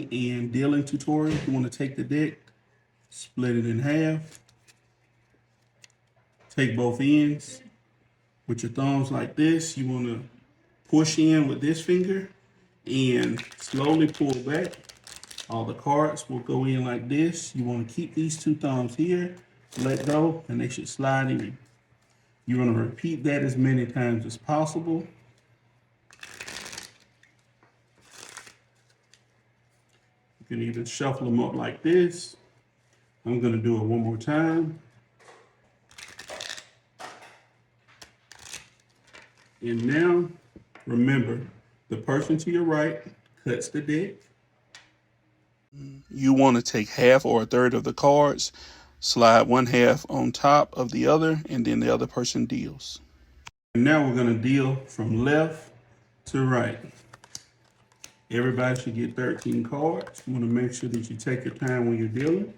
and dealing tutorial. You want to take the deck, split it in half, take both ends with your thumbs like this. You want to push in with this finger and slowly pull back. All the cards will go in like this. You want to keep these two thumbs here, let go, and they should slide in. You want to repeat that as many times as possible. You can either shuffle them up like this. I'm going to do it one more time. And now, remember, the person to your right cuts the deck. You want to take half or a third of the cards, slide one half on top of the other, and then the other person deals. And now we're going to deal from left to right. Everybody should get 13 cards. You want to make sure that you take your time when you're dealing.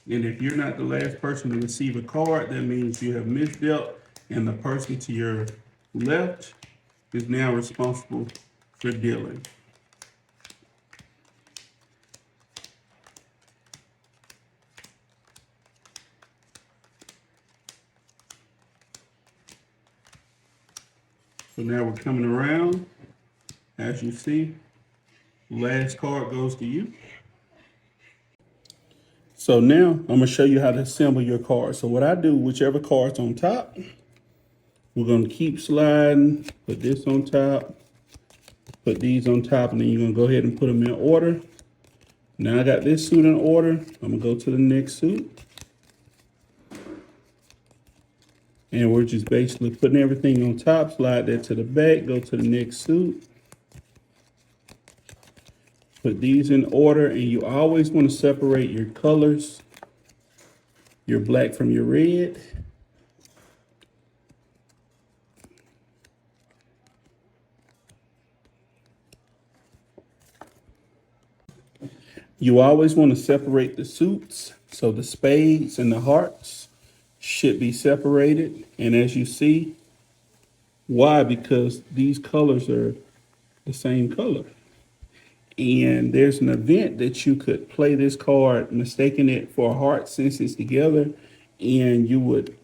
And if you're not the last person to receive a card, that means you have misdealt, and the person to your left is now responsible for dealing. So now we're coming around. As you see, last card goes to you. So now I'm going to show you how to assemble your cards. So what I do, whichever card's on top, we're going to keep sliding, put this on top, put these on top, and then you're going to go ahead and put them in order. Now I got this suit in order. I'm going to go to the next suit. And we're just basically putting everything on top, slide that to the back, go to the next suit. Put these in order, and you always want to separate your colors, your black from your red. You always want to separate the suits, so the spades and the hearts should be separated. And as you see, why? Because these colors are the same color. And there's an event that you could play this card, mistaking it for a heart since it's together, and you would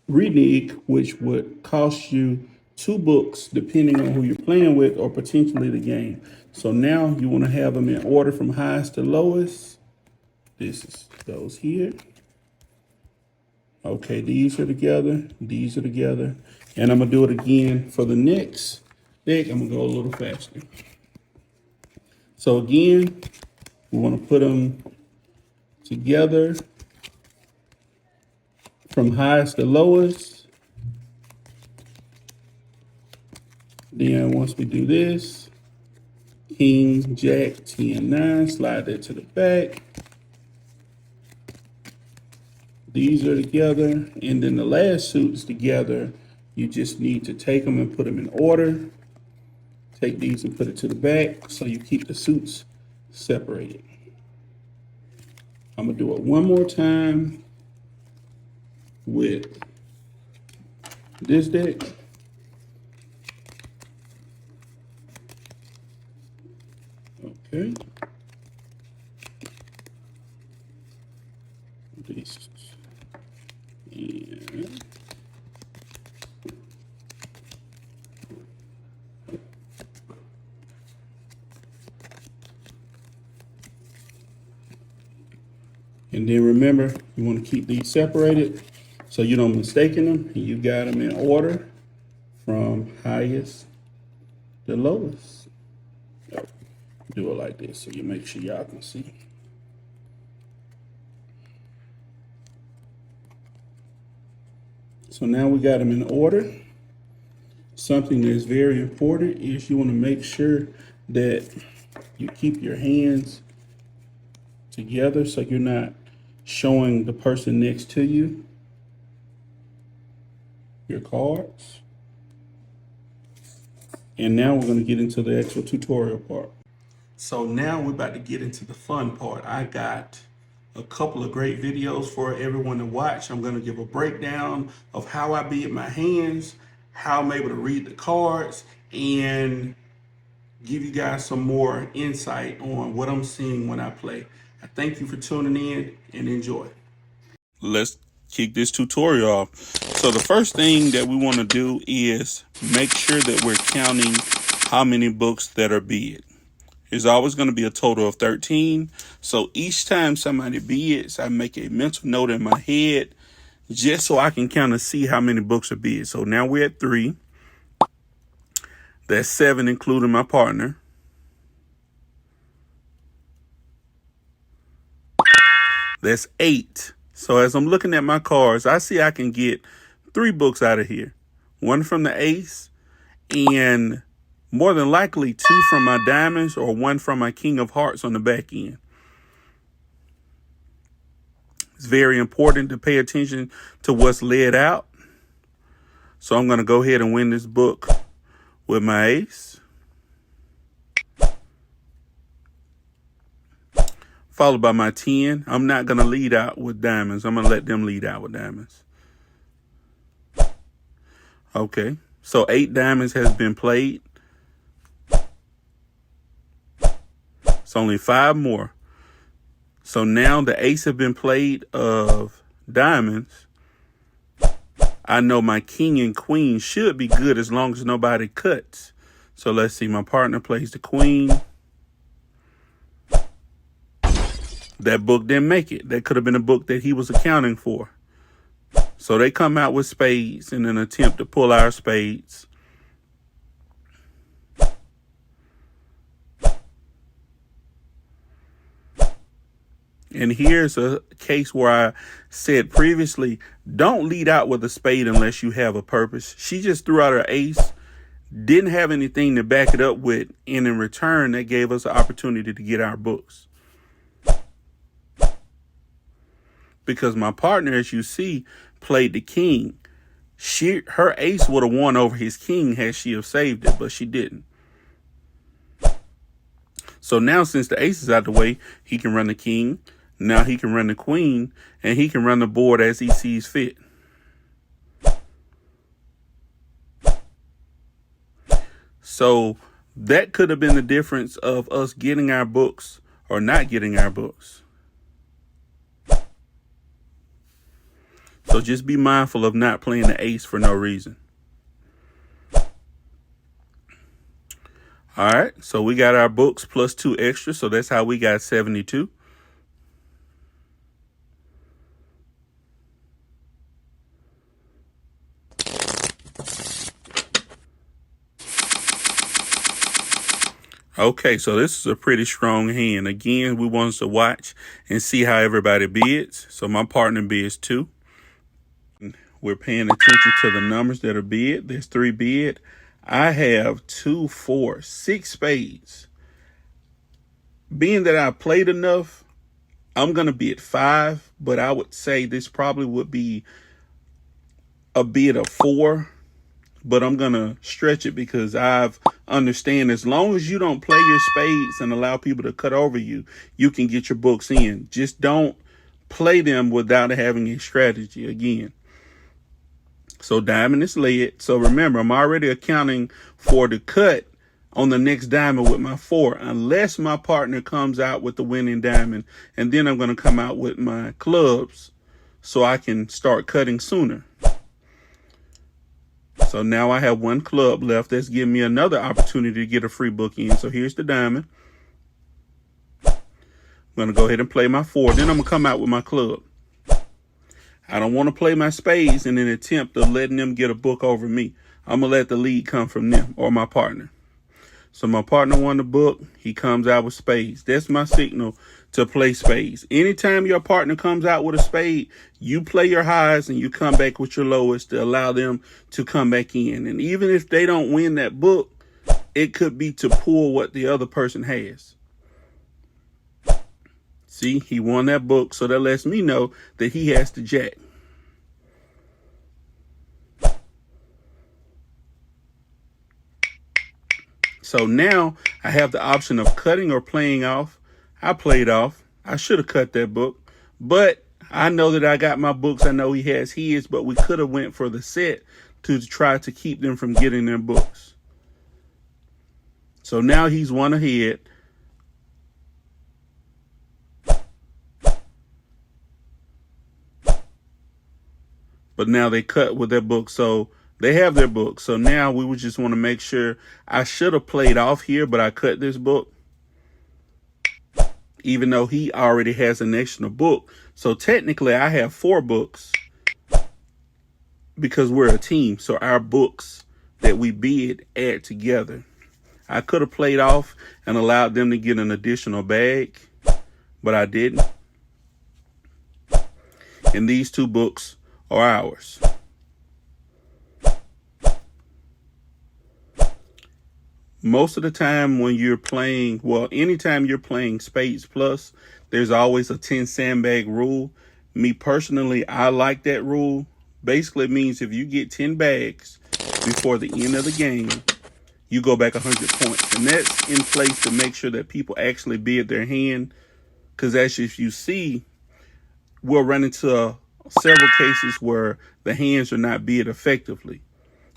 renege, which would cost you 2 books, depending on who you're playing with or potentially the game. So now you want to have them in order from highest to lowest. This is those here. Okay, these are together, these are together. And I'm going to do it again for the next deck. I'm going to go a little faster. So again, we want to put them together from highest to lowest. Then once we do this, King, Jack, 10, 9, slide that to the back. These are together, and then the last suit's together. You just need to take them and put them in order. Take these and put it to the back so you keep the suits separated. I'm gonna do it one more time with this deck. Okay. This. And And then remember, you want to keep these separated so you don't mistake them. You got them in order from highest to lowest. Do it like this so you make sure y'all can see. So now we got them in order. Something that's very important is you want to make sure that you keep your hands together so you're not showing the person next to you your cards. And now we're going to get into the actual tutorial part. So now we're about to get into the fun part. I got a couple of great videos for everyone to watch. I'm going to give a breakdown of how I beat my hands, how I'm able to read the cards, and give you guys some more insight on what I'm seeing when I play. I thank you for tuning in and enjoy. Let's kick this tutorial off. So the first thing that we want to do is make sure that we're counting how many books that are bid. There's always going to be a total of 13. So each time somebody bids, I make a mental note in my head just so I can kind of see how many books are bid. So now we're at 3. That's 7, including my partner. That's 8. So as I'm looking at my cards, I see I can get 3 books out of here. 1 from the ace, and more than likely 2 from my diamonds, or 1 from my king of hearts on the back end. It's very important to pay attention to what's laid out. So I'm going to go ahead and win this book with my ace, followed by my 10. I'm not going to lead out with diamonds. I'm going to let them lead out with diamonds. Okay, so 8 diamonds has been played. It's only 5 more. So now the ace have been played of diamonds. I know my king and queen should be good as long as nobody cuts. So let's see. My partner plays the queen. That book didn't make it. That could have been a book that he was accounting for. So they come out with spades in an attempt to pull our spades. And here's a case where I said previously, don't lead out with a spade unless you have a purpose. She just threw out her ace, didn't have anything to back it up with, and in return, that gave us an opportunity to get our books. Because my partner, as you see, played the king. Her ace would have won over his king had she have saved it, but she didn't. So now, since the ace is out the way, he can run the king. Now he can run the queen, and he can run the board as he sees fit. So that could have been the difference of us getting our books or not getting our books. So just be mindful of not playing the ace for no reason. All right, so we got our books plus 2 extra, so that's how we got 72. Okay, so this is a pretty strong hand. Again, we want us to watch and see how everybody bids. So my partner bids 2. We're paying attention to the numbers that are bid. There's 3 bid. I have 2, 4, 6 spades. Being that I played enough, I'm going to bid 5, but I would say this probably would be a bid of 4. But I'm going to stretch it because I've understand as long as you don't play your spades and allow people to cut over you, you can get your books in. Just don't play them without having a strategy again. So diamond is led. So remember, I'm already accounting for the cut on the next diamond with my 4, unless my partner comes out with the winning diamond. And then I'm going to come out with my clubs so I can start cutting sooner. So now I have 1 club left. That's giving me another opportunity to get a free book in. So here's the diamond. I'm going to go ahead and play my 4. Then I'm going to come out with my club. I don't want to play my spades in an attempt of letting them get a book over me. I'm going to let the lead come from them or my partner. So my partner won the book. He comes out with spades. That's my signal to play spades. Anytime your partner comes out with a spade, you play your highs and you come back with your lowest to allow them to come back in. And even if they don't win that book, it could be to pull what the other person has. See, he won that book, so that lets me know that he has to jack. So now I have the option of cutting or playing off. I played off. I should have cut that book, but I know that I got my books. I know he has his, but we could have went for the set to try to keep them from getting their books. So now he's one ahead. But now they cut with their book. So they have their book. So now we would just want to make sure. I should have played off here, but I cut this book, even though he already has an extra book. So technically I have 4 books because we're a team. So our books that we bid add together. I could have played off and allowed them to get an additional bag, but I didn't. And these 2 books are ours. Most of the time when you're playing, well, anytime you're playing Spades Plus, there's always a 10 sandbag rule. Me personally, I like that rule. Basically, it means if you get 10 bags before the end of the game, you go back 100 points. And that's in place to make sure that people actually bid their hand. Because as if you see, we'll run into several cases where the hands are not bid effectively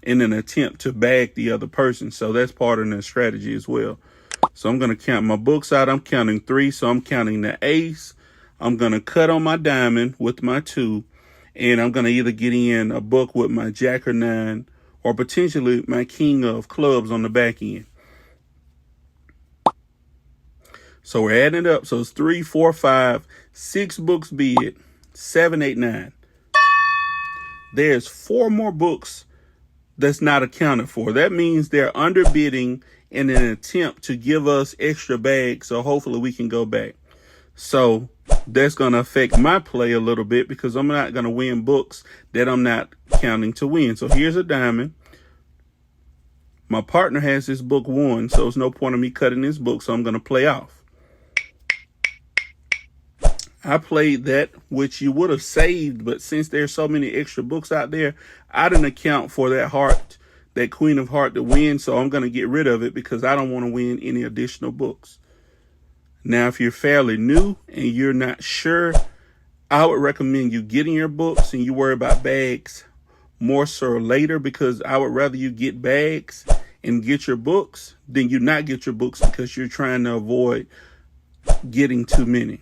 in an attempt to bag the other person. So that's part of the strategy as well. So I'm going to count my books out. I'm counting 3. So I'm counting the ace. I'm going to cut on my diamond with my 2. And I'm going to either get in a book with my jack or 9, or potentially my king of clubs on the back end. So we're adding it up. So it's 3, 4, 5, 6 books bid, 7, 8, 9. There's 4 more books that's not accounted for. That means they're underbidding in an attempt to give us extra bags. So hopefully we can go back. So that's going to affect my play a little bit because I'm not going to win books that I'm not counting to win. So here's a diamond. My partner has this book 1, so there's no point in me cutting this book. So I'm going to play off. I played that, which you would have saved, but since there's so many extra books out there, I didn't account for that heart, that queen of heart to win. So I'm going to get rid of it because I don't want to win any additional books. Now, if you're fairly new and you're not sure, I would recommend you getting your books and you worry about bags more so later, because I would rather you get bags and get your books than you not get your books because you're trying to avoid getting too many.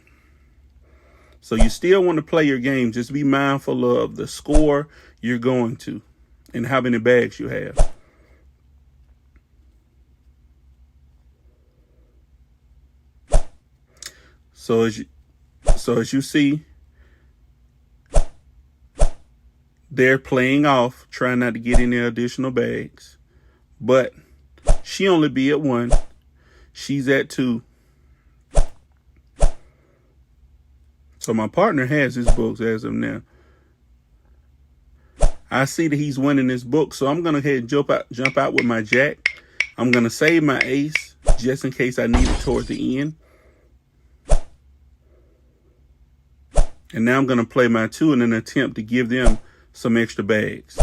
So you still want to play your game. Just be mindful of the score you're going to and how many bags you have. So as you see, they're playing off, trying not to get any additional bags. But she only be at 1. She's at 2. So my partner has his books as of now. I see that he's winning this book, so I'm gonna head jump out with my jack. I'm gonna save my ace just in case I need it toward the end. And now I'm gonna play my 2 in an attempt to give them some extra bags.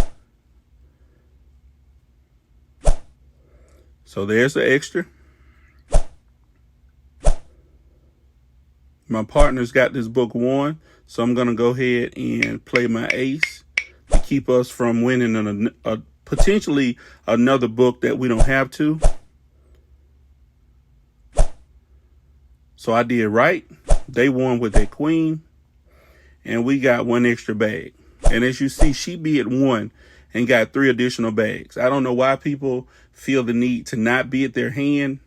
So there's the extra. My partner's got this book 1, so I'm going to go ahead and play my ace to keep us from winning potentially another book that we don't have to. So I did right. They won with their queen, and we got 1 extra bag. And as you see, she bid 1 and got 3 additional bags. I don't know why people feel the need to not bid their hand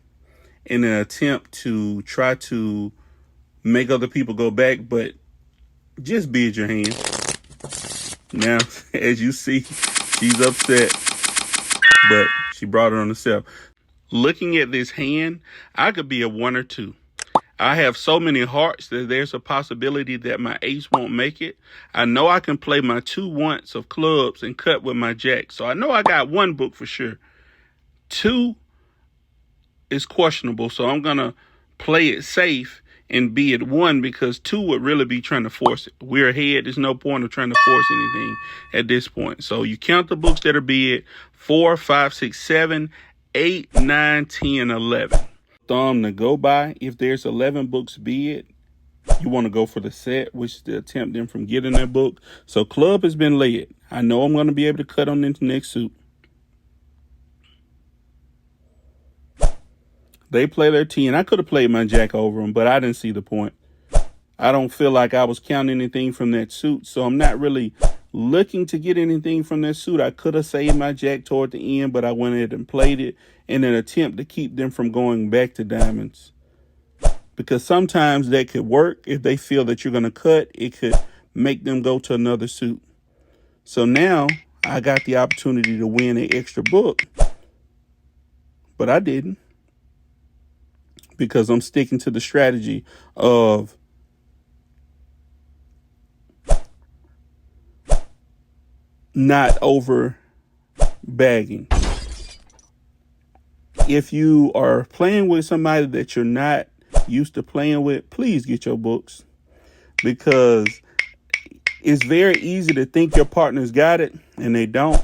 in an attempt to try to make other people go back, but just bid your hand. Now, as you see, she's upset, but she brought it on herself. Looking at this hand, I could be a 1 or 2. I have so many hearts that there's a possibility that my ace won't make it. I know I can play my 2 once of clubs and cut with my jack. So I know I got 1 book for sure. 2 is questionable, so I'm going to play it safe and be at 1 because 2 would really be trying to force it. We're ahead. There's no point of trying to force anything at this point. So you count the books that are bid: 4, 5, 6, 7, 8, 9, 10, 11. Thumb to go by. If there's 11 books bid, you want to go for the set, which is to attempt them from getting that book. So club has been led. I know I'm going to be able to cut on into next suit. They play their 10. I could have played my jack over them, but I didn't see the point. I don't feel like I was counting anything from that suit, so I'm not really looking to get anything from that suit. I could have saved my jack toward the end, but I went ahead and played it in an attempt to keep them from going back to diamonds. Because sometimes that could work. If they feel that you're going to cut, it could make them go to another suit. So now I got the opportunity to win an extra book, but I didn't, because I'm sticking to the strategy of not over bagging. If you are playing with somebody that you're not used to playing with, please get your books, because it's very easy to think your partner's got it and they don't.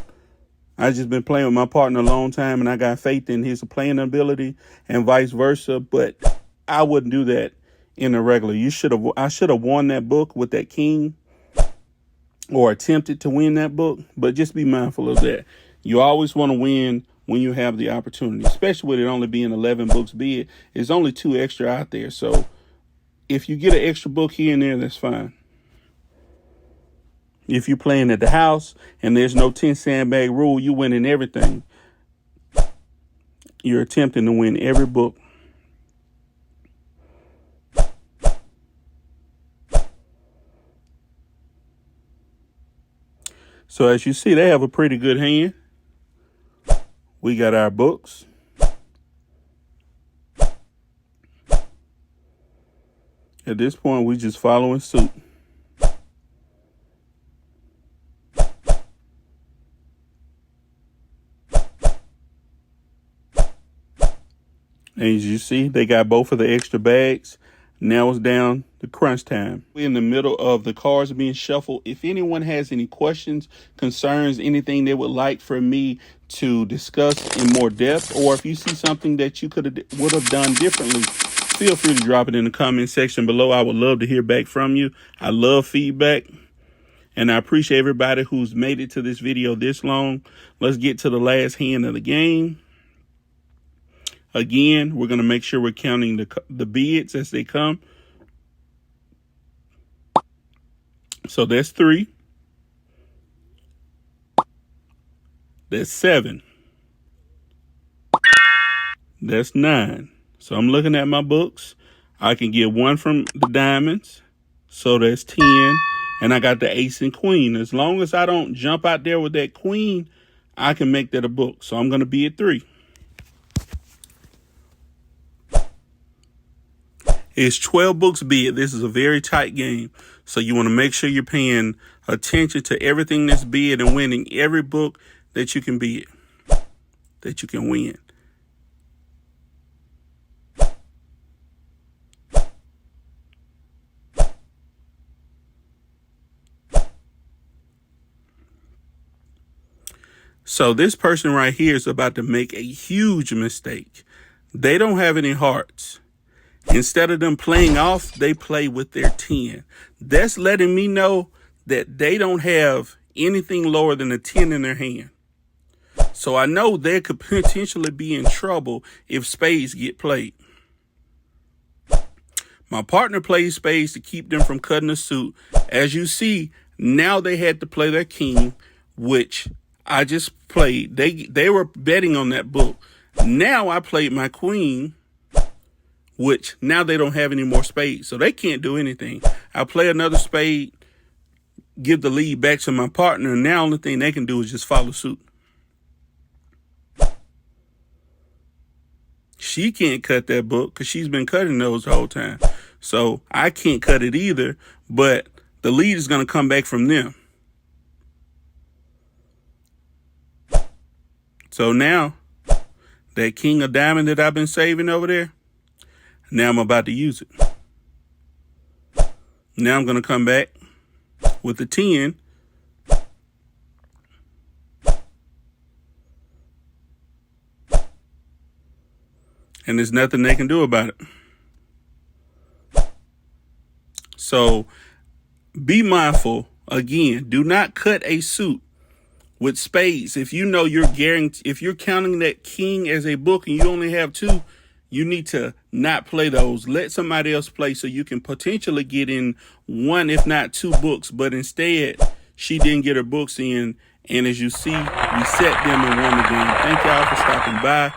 I've just been playing with my partner a long time, and I got faith in his playing ability and vice versa, but I wouldn't do that in a regular. I should have won that book with that king, or attempted to win that book, but just be mindful of that. You always want to win when you have the opportunity, especially with it only being 11 books bid. There's only 2 extra out there, so if you get an extra book here and there, that's fine. If you're playing at the house and there's no 10 sandbag rule, you winning everything. You're attempting to win every book. So as you see, they have a pretty good hand. We got our books. At this point, we just following suit. And as you see, they got both of the extra bags. Now it's down to crunch time. We're in the middle of the cards being shuffled. If anyone has any questions, concerns, anything they would like for me to discuss in more depth, or if you see something that you would have done differently, feel free to drop it in the comment section below. I would love to hear back from you. I love feedback, and I appreciate everybody who's made it to this video this long. Let's get to the last hand of the game. Again, we're going to make sure we're counting the bids as they come. So that's 3. That's 7. That's 9. So I'm looking at my books. I can get 1 from the diamonds. So that's 10. And I got the ace and queen. As long as I don't jump out there with that queen, I can make that a book. So I'm going to be at 3. It's 12 books bid. This is a very tight game. So you want to make sure you're paying attention to everything that's bid and winning every book that you can bid, that you can win. So this person right here is about to make a huge mistake. They don't have any hearts. Instead of them playing off, they play with their 10. That's letting me know that they don't have anything lower than a 10 in their hand. So I know they could potentially be in trouble if spades get played. My partner plays spades to keep them from cutting a suit. As you see, now they had to play their king, which I just played. They were betting on that book. Now I played my queen, which now they don't have any more spades, so they can't do anything. I play another spade, give the lead back to my partner, and now the only thing they can do is just follow suit. She can't cut that book because she's been cutting those the whole time. So I can't cut it either, but the lead is going to come back from them. So now that king of diamond that I've been saving over there, now I'm about to use it. Now I'm going to come back with the 10. And there's nothing they can do about it. So be mindful. Again, do not cut a suit with spades. If you know if you're counting that king as a book and you only have 2, you need to not play those. Let somebody else play so you can potentially get in one, if not two books. But instead, she didn't get her books in. And as you see, we set them and won the game. Thank y'all for stopping by.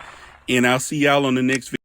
And I'll see y'all on the next video.